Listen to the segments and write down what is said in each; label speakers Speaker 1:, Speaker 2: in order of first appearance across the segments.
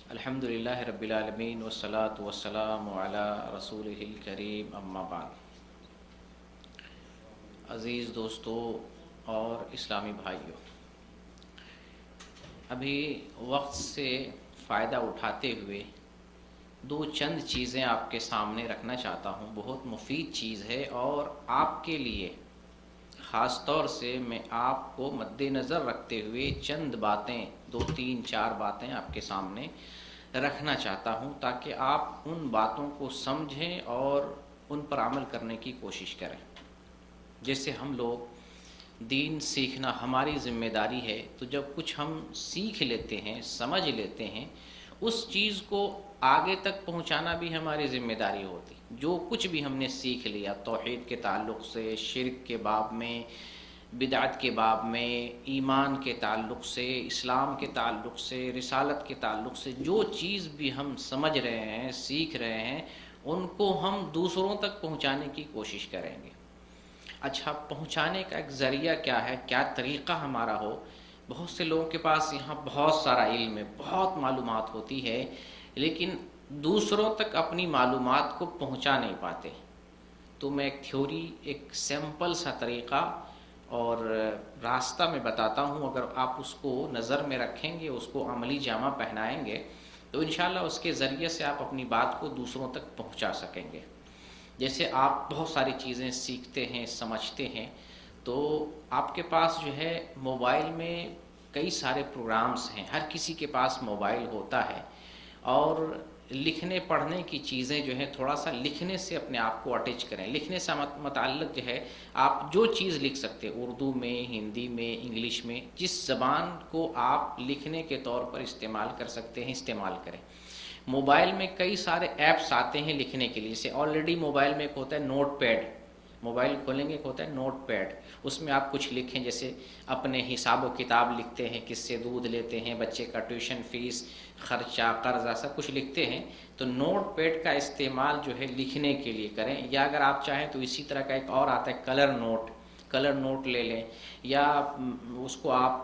Speaker 1: अल्हम्दुलिल्लाहि रब्बिल आलमीन वस्सलातु वस्सलामु अला रसूलिहिल करीम अम्मा बाद। अज़ीज़ दोस्तों और इस्लामी भाइयों, अभी वक्त से फ़ायदा उठाते हुए दो चंद चीज़ें आपके सामने रखना चाहता हूँ। बहुत मुफीद चीज़ है और आपके लिए ख़ास तौर से मैं आपको मद्देनज़र रखते हुए चंद बातें, दो तीन चार बातें आपके सामने रखना चाहता हूँ ताकि आप उन बातों को समझें और उन पर अमल करने की कोशिश करें। जैसे हम लोग दीन सीखना हमारी ज़िम्मेदारी है, तो जब कुछ हम सीख लेते हैं, समझ लेते हैं, उस चीज़ को आगे तक पहुंचाना भी हमारी ज़िम्मेदारी होती। जो कुछ भी हमने सीख लिया तौहीद के ताल्लुक़ से, शिर्क के बाब में, बिदअत के बाब में, ईमान के ताल्लुक़ से, इस्लाम के ताल्लुक़ से, रिसालत के ताल्लुक़ से, जो चीज़ भी हम समझ रहे हैं, सीख रहे हैं, उनको हम दूसरों तक पहुंचाने की कोशिश करेंगे। अच्छा, पहुंचाने का एक ज़रिया क्या है, क्या तरीक़ा हमारा हो। बहुत से लोगों के पास यहाँ बहुत सारा इल्म है, बहुत मालूमात होती है, लेकिन दूसरों तक अपनी मालूमात को पहुंचा नहीं पाते। तो मैं एक थ्योरी, एक सिंपल सा तरीक़ा और रास्ता मैं बताता हूँ। अगर आप उसको नज़र में रखेंगे, उसको अमली जामा पहनाएंगे, तो इंशाअल्लाह उसके ज़रिए से आप अपनी बात को दूसरों तक पहुँचा सकेंगे। जैसे आप बहुत सारी चीज़ें सीखते हैं, समझते हैं, तो आपके पास जो है मोबाइल में कई सारे प्रोग्राम्स हैं। हर किसी के पास मोबाइल होता है और लिखने पढ़ने की चीज़ें जो है, थोड़ा सा लिखने से अपने आप को अटैच करें। लिखने से मतलब जो है, आप जो चीज़ लिख सकते हैं, उर्दू में, हिंदी में, इंग्लिश में, जिस ज़बान को आप लिखने के तौर पर इस्तेमाल कर सकते हैं, इस्तेमाल करें। मोबाइल में कई सारे ऐप्स आते हैं लिखने के लिए। जैसे ऑलरेडी मोबाइल में एक होता है नोट पैड, मोबाइल खोलेंगे एक होता है नोट पैड, उसमें आप कुछ लिखें, जैसे अपने हिसाब व किताब लिखते हैं, किससे दूध लेते हैं, बच्चे का ट्यूशन फीस, खर्चा, कर्जा, सब कुछ लिखते हैं। तो नोट पैड का इस्तेमाल जो है लिखने के लिए करें। या अगर आप चाहें तो इसी तरह का एक और आता है कलर नोट ले लें, या उसको आप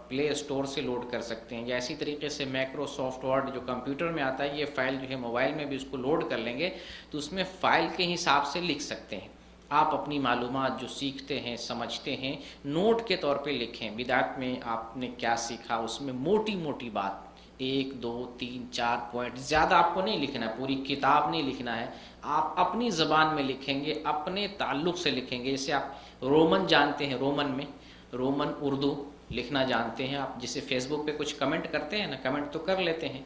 Speaker 1: प्ले स्टोर से लोड कर सकते हैं। या इसी तरीके से माइक्रोसॉफ्ट वर्ड जो कंप्यूटर में आता है, ये फ़ाइल जो है मोबाइल में भी उसको लोड कर लेंगे, तो उसमें फ़ाइल के हिसाब से लिख सकते हैं। आप अपनी मालूमात जो सीखते हैं, समझते हैं, नोट के तौर पे लिखें। बिदात में आपने क्या सीखा, उसमें मोटी मोटी बात, 1 2 3 4 पॉइंट, ज़्यादा आपको नहीं लिखना है, पूरी किताब नहीं लिखना है। आप अपनी ज़बान में लिखेंगे, अपने ताल्लुक़ से लिखेंगे। जैसे आप रोमन जानते हैं, रोमन उर्दू लिखना जानते हैं आप। जैसे फेसबुक पे कुछ कमेंट करते हैं ना, कमेंट तो कर लेते हैं,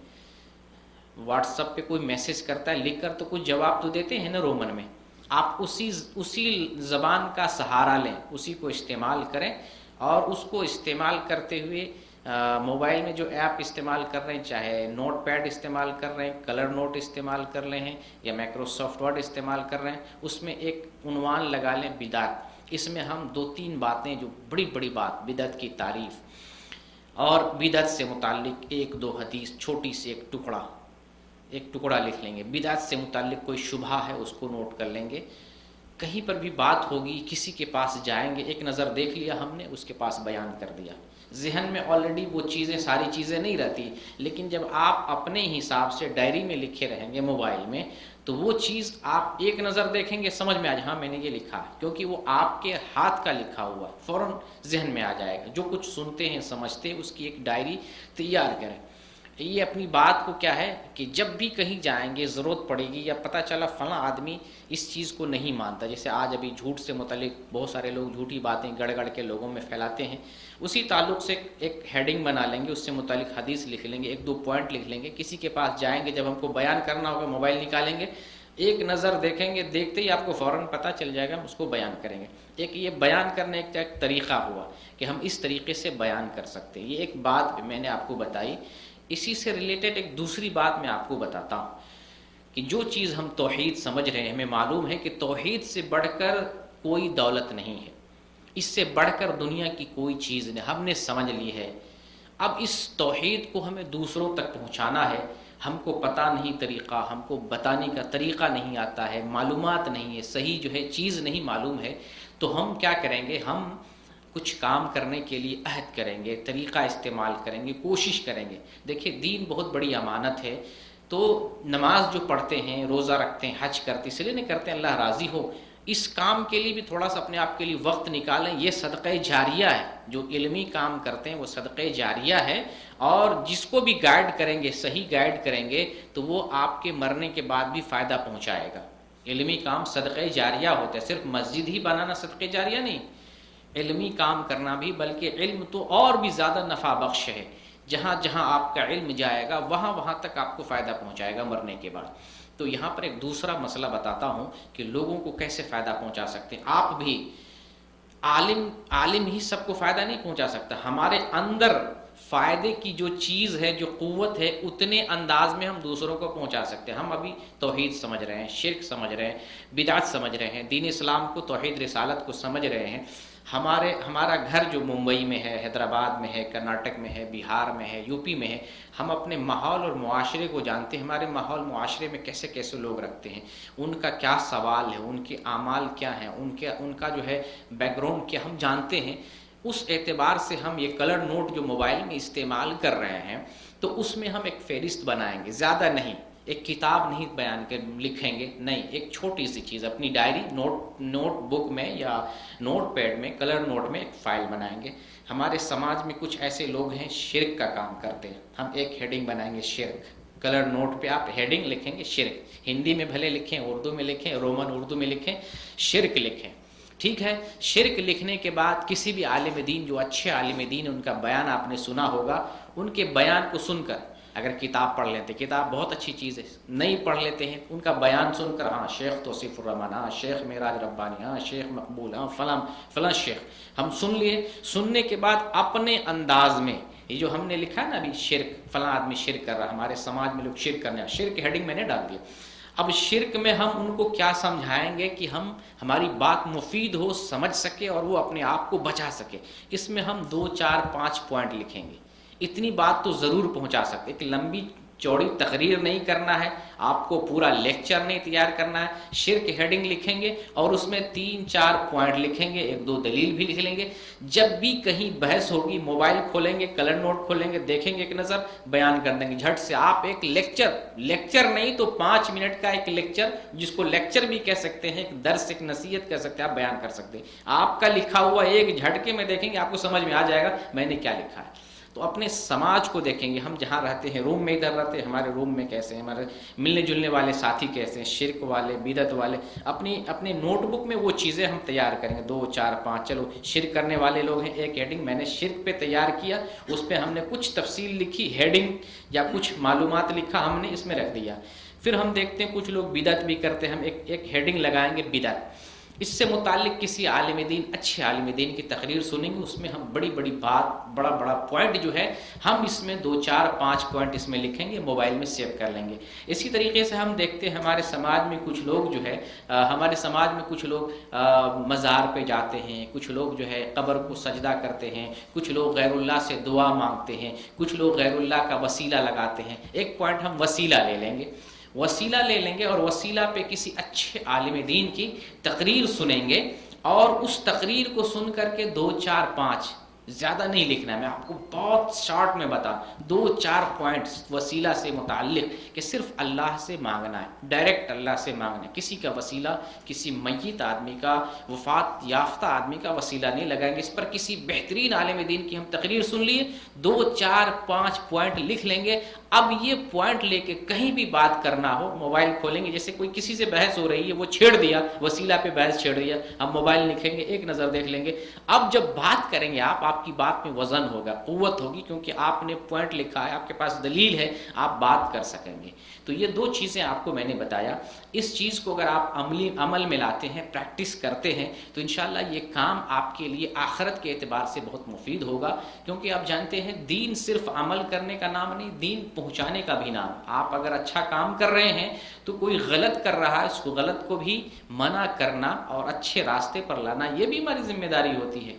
Speaker 1: व्हाट्सएप पे कोई मैसेज करता है लिख कर, तो कुछ जवाब तो देते हैं ना रोमन में। आप उसी ज़बान का सहारा लें, उसी को इस्तेमाल करें। और उसको इस्तेमाल करते हुए मोबाइल में जो ऐप इस्तेमाल कर रहे हैं, चाहे नोट पैड इस्तेमाल कर रहे हैं, कलर नोट इस्तेमाल कर रहे हैं, या माइक्रोसॉफ्ट वर्ड इस्तेमाल कर रहे हैं, उसमें एक उन्वान लगा लें बिदात। इसमें हम 2-3 बातें, जो बड़ी बड़ी बात, बिदअत की तारीफ़ और बिदअत से मुताल्लिक़ 1-2 हदीस, छोटी सी एक टुकड़ा लिख लेंगे। बिदअत से मुताल्लिक़ कोई शुबहा है उसको नोट कर लेंगे। कहीं पर भी बात होगी, किसी के पास जाएंगे, एक नज़र देख लिया हमने, उसके पास बयान कर दिया। जहन में ऑलरेडी वो चीज़ें, सारी चीज़ें नहीं रहती, लेकिन जब आप अपने हिसाब से डायरी में लिखे रहेंगे मोबाइल में, तो वो चीज़ आप एक नज़र देखेंगे, समझ में आ जाए, हाँ मैंने ये लिखा है, क्योंकि वो आपके हाथ का लिखा हुआ फ़ौरन जहन में आ जाएगा। जो कुछ सुनते हैं, समझते हैं, उसकी एक डायरी तैयार करें। ये अपनी बात को क्या है कि जब भी कहीं जाएंगे, ज़रूरत पड़ेगी, या पता चला फ़ला आदमी इस चीज़ को नहीं मानता, जैसे आज अभी झूठ से मुतालिक बहुत सारे लोग झूठी बातें गड़ के लोगों में फैलाते हैं, उसी ताल्लुक़ से एक हेडिंग बना लेंगे, उससे मुतालिक हदीस लिख लेंगे, 1-2 पॉइंट लिख लेंगे। किसी के पास जाएंगे, जब हमको बयान करना होगा, मोबाइल निकालेंगे, एक नज़र देखेंगे, देखते ही आपको फ़ौरन पता चल जाएगा, उसको बयान करेंगे। एक ये बयान करने का एक तरीक़ा हुआ कि हम इस तरीके से बयान कर सकते हैं। ये एक बात मैंने आपको बताई। इसी से रिलेटेड एक दूसरी बात मैं आपको बताता हूँ कि जो चीज़ हम तौहीद समझ रहे हैं, हमें मालूम है कि तौहीद से बढ़कर कोई दौलत नहीं है, इससे बढ़कर दुनिया की कोई चीज़ नहीं, हमने समझ ली है। अब इस तौहीद को हमें दूसरों तक पहुँचाना है। हमको पता नहीं तरीक़ा, हमको बताने का तरीक़ा नहीं आता है, मालूमात नहीं है, सही जो है चीज़ नहीं मालूम है, तो हम क्या करेंगे, हम कुछ काम करने के लिए अहद करेंगे, तरीक़ा इस्तेमाल करेंगे, कोशिश करेंगे। देखिए दीन बहुत बड़ी अमानत है। तो नमाज जो पढ़ते हैं, रोज़ा रखते हैं, हज करते, इसलिए नहीं करते अल्लाह राज़ी हो, इस काम के लिए भी थोड़ा सा अपने आप के लिए वक्त निकालें। ये सदक़े जारिया है, जो इल्मी काम करते हैं वो सदक़े जारिया है। और जिसको भी गाइड करेंगे, सही गाइड करेंगे, तो वो आपके मरने के बाद भी फ़ायदा पहुँचाएगा। इल्मी काम सदक़े जारिया होता है, सिर्फ मस्जिद ही बनाना सदक़े जारिया नहीं, इल्मी काम करना भी, बल्कि इल्म तो और भी ज़्यादा नफ़ा बख्श है। जहाँ जहाँ आपका इल्म जाएगा वहाँ वहाँ तक आपको फ़ायदा पहुँचाएगा मरने के बाद। तो यहाँ पर एक दूसरा मसला बताता हूँ कि लोगों को कैसे फ़ायदा पहुँचा सकते हैं। आप भी आलिम ही सबको फ़ायदा नहीं पहुँचा सकता। हमारे अंदर फ़ायदे की जो चीज़ है, जो क़ुव्वत है, उतने अंदाज में हम दूसरों को पहुँचा सकते हैं। हम अभी तौहीद समझ रहे हैं, शिर्क समझ रहे हैं, बिदात समझ रहे हैं, दीन इस्लाम को, तौहीद रिसालत को समझ रहे हैं। हमारा घर जो मुंबई में है, हैदराबाद में है, कर्नाटक में है, बिहार में है, यूपी में है, हम अपने माहौल और मुआशरे को जानते हैं। हमारे माहौल मुआशरे में कैसे कैसे लोग रखते हैं, उनका क्या सवाल है, उनके आमाल क्या हैं, उनका जो है बैकग्राउंड क्या, हम जानते हैं। उस एतबार से हम ये कलर नोट जो मोबाइल में इस्तेमाल कर रहे हैं, तो उसमें हम एक फ़हरिस्त बनाएंगे, ज़्यादा नहीं, एक किताब नहीं बयान कर लिखेंगे, नहीं, एक छोटी सी चीज़ अपनी डायरी, नोटबुक में या नोट पैड में, कलर नोट में एक फ़ाइल बनाएंगे। हमारे समाज में कुछ ऐसे लोग हैं शिर्क का काम करते हैं, हम एक हेडिंग बनाएंगे शिर्क। कलर नोट पे आप हेडिंग लिखेंगे शिर्क, हिंदी में भले लिखें, उर्दू में लिखें, रोमन उर्दू में लिखें, शिर्क लिखें, ठीक है। शिर्क लिखने के बाद किसी भी आलिम दीन, जो अच्छे आलिम दीन, उनका बयान आपने सुना होगा, उनके बयान को सुनकर, अगर किताब पढ़ लेते, किताब बहुत अच्छी चीज़ है, नहीं पढ़ लेते हैं, उनका बयान सुनकर, हाँ शेख तौसीफुर रहमान, हाँ शेख मेराज रब्बानी, हाँ शेख मकबूल, हाँ फलां शेख, हम सुन लिए। सुनने के बाद अपने अंदाज में, ये जो हमने लिखा है ना अभी, शिर्क, फलां आदमी शिर्क कर रहा, हमारे समाज में लोग शिर्क करने, शिर्क हेडिंग मैंने डाल दिया। अब शिर्क में हम उनको क्या समझाएंगे कि हमारी बात मुफीद हो, समझ सके और वो अपने आप को बचा सके। इसमें हम 2, 4, 5 पॉइंट लिखेंगे। इतनी बात तो ज़रूर पहुंचा सकते। एक लंबी चौड़ी तकरीर नहीं करना है, आपको पूरा लेक्चर नहीं तैयार करना है। शिर्क हेडिंग लिखेंगे और उसमें 3, 4 पॉइंट लिखेंगे, 1, 2 दलील भी लिख लेंगे। जब भी कहीं बहस होगी, मोबाइल खोलेंगे, कलर नोट खोलेंगे, देखेंगे एक नज़र, बयान कर देंगे झट से। आप एक लेक्चर नहीं तो 5 मिनट का एक लेक्चर, जिसको लेक्चर भी कह सकते हैं, एक दर्स, एक नसीहत कह सकते हैं, आप बयान कर सकते हैं। आपका लिखा हुआ एक झटके में देखेंगे, आपको समझ में आ जाएगा मैंने क्या लिखा है। तो अपने समाज को देखेंगे, हम जहाँ रहते हैं, रूम में इधर रहते हैं, हमारे रूम में कैसे हैं, हमारे मिलने जुलने वाले साथी कैसे हैं, शिर्क वाले, बिदत वाले। अपने नोटबुक में वो चीज़ें हम तैयार करेंगे, 2, 4, 5। चलो शिर्क करने वाले लोग हैं, एक हेडिंग मैंने शिर्क पे तैयार किया, उस पर हमने कुछ तफसील लिखी, हेडिंग या कुछ मालूमात लिखा, हमने इसमें रख दिया। फिर हम देखते हैं कुछ लोग बिदत भी करते हैं, हम एक हेडिंग लगाएंगे बिदत। इससे मुतालिक किसी आलिम दीन, अच्छे आलिम दीन की तकरीर सुनेंगे, उसमें हम बड़ी बड़ी बात, बड़ा बड़ा पॉइंट जो है, हम इसमें 2, 4, 5 पॉइंट इसमें लिखेंगे, मोबाइल में सेव कर लेंगे। इसी तरीके से हम देखते हैं हमारे समाज में कुछ लोग जो है, हमारे समाज में कुछ लोग मज़ार पे जाते हैं, कुछ लोग जो है कब्र को सजदा करते हैं, कुछ लोग गैरुल्लाह से दुआ मांगते हैं, कुछ लोग गैरुल्लाह का वसीला लगाते हैं। एक पॉइंट हम वसीला ले लेंगे, और वसीला पे किसी अच्छे आलिम दीन की तकरीर सुनेंगे, और उस तकरीर को सुन करके 2, 4, 5, ज़्यादा नहीं लिखना है, मैं आपको बहुत शॉर्ट में बता, 2, 4 पॉइंट्स वसीला से मुताल्लिक, कि सिर्फ अल्लाह से मांगना है, डायरेक्ट अल्लाह से मांगना है। किसी का वसीला, किसी मय्यत आदमी का, वफात याफ्ता आदमी का वसीला नहीं लगाएंगे। इस पर किसी बेहतरीन आलिम दीन की हम तकरीर सुन लिए, 2, 4, 5 पॉइंट लिख लेंगे। अब ये पॉइंट लेके कहीं भी बात करना हो, मोबाइल खोलेंगे, जैसे कोई किसी से बहस हो रही है, वो छेड़ दिया, वसीला पे बहस छेड़ दिया, हम मोबाइल लिखेंगे, एक नज़र देख लेंगे। अब जब बात करेंगे आपकी बात में वजन होगा, कुव्वत होगी, क्योंकि आपने पॉइंट लिखा है, आपके पास दलील है, आप बात कर सकेंगे। तो ये 2 चीज़ें आपको मैंने बताया। इस चीज़ को अगर आप अमल में लाते हैं, प्रैक्टिस करते हैं, तो इंशाल्लाह ये काम आपके लिए आखिरत के एतबार से बहुत मुफीद होगा। क्योंकि आप जानते हैं दीन सिर्फ अमल करने का नाम नहीं, दीन पहुँचाने का भी नाम। आप अगर अच्छा काम कर रहे हैं तो कोई गलत कर रहा है, उसको गलत को भी मना करना और अच्छे रास्ते पर लाना, ये भी हमारी जिम्मेदारी होती है।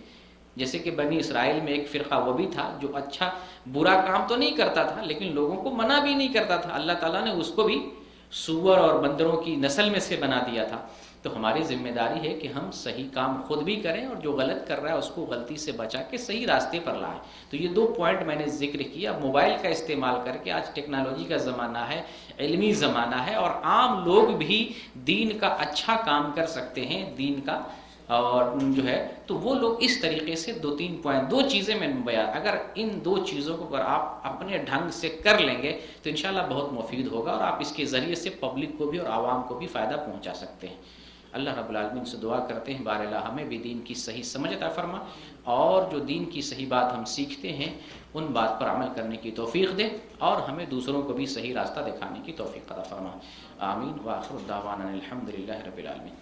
Speaker 1: जैसे कि बनी इसराइल में एक फ़िरका वो भी था जो अच्छा बुरा काम तो नहीं करता था, लेकिन लोगों को मना भी नहीं करता था। अल्लाह ताला ने उसको भी सूअर और बंदरों की नस्ल में से बना दिया था। तो हमारी जिम्मेदारी है कि हम सही काम खुद भी करें और जो गलत कर रहा है उसको गलती से बचा के सही रास्ते पर लाएं। तो ये 2 पॉइंट मैंने जिक्र किया। मोबाइल का इस्तेमाल करके, आज टेक्नोलॉजी का ज़माना है, इल्मी ज़माना है, और आम लोग भी दीन का अच्छा काम कर सकते हैं, दीन का और जो है, तो वो लोग इस तरीके से 2-3 पॉइंट, 2 चीज़ें मैंने बयान, अगर इन 2 चीज़ों को अगर आप अपने ढंग से कर लेंगे तो इंशाल्लाह बहुत मुफीद होगा और आप इसके ज़रिए से पब्लिक को भी और आवाम को भी फ़ायदा पहुंचा सकते हैं। अल्लाह रब्बुल आलमीन से दुआ करते हैं बारला हमें भी दीन की सही समझ अता फरमा, और जो दीन की सही बात हम सीखते हैं उन बात पर अमल करने की तौफीक दे, और हमें दूसरों को भी सही रास्ता दिखाने की तौफीक अता फरमा। आमीन। व आखिर दावाना अनिल हम्दुलिल्लाहि रब्बिल आलमीन।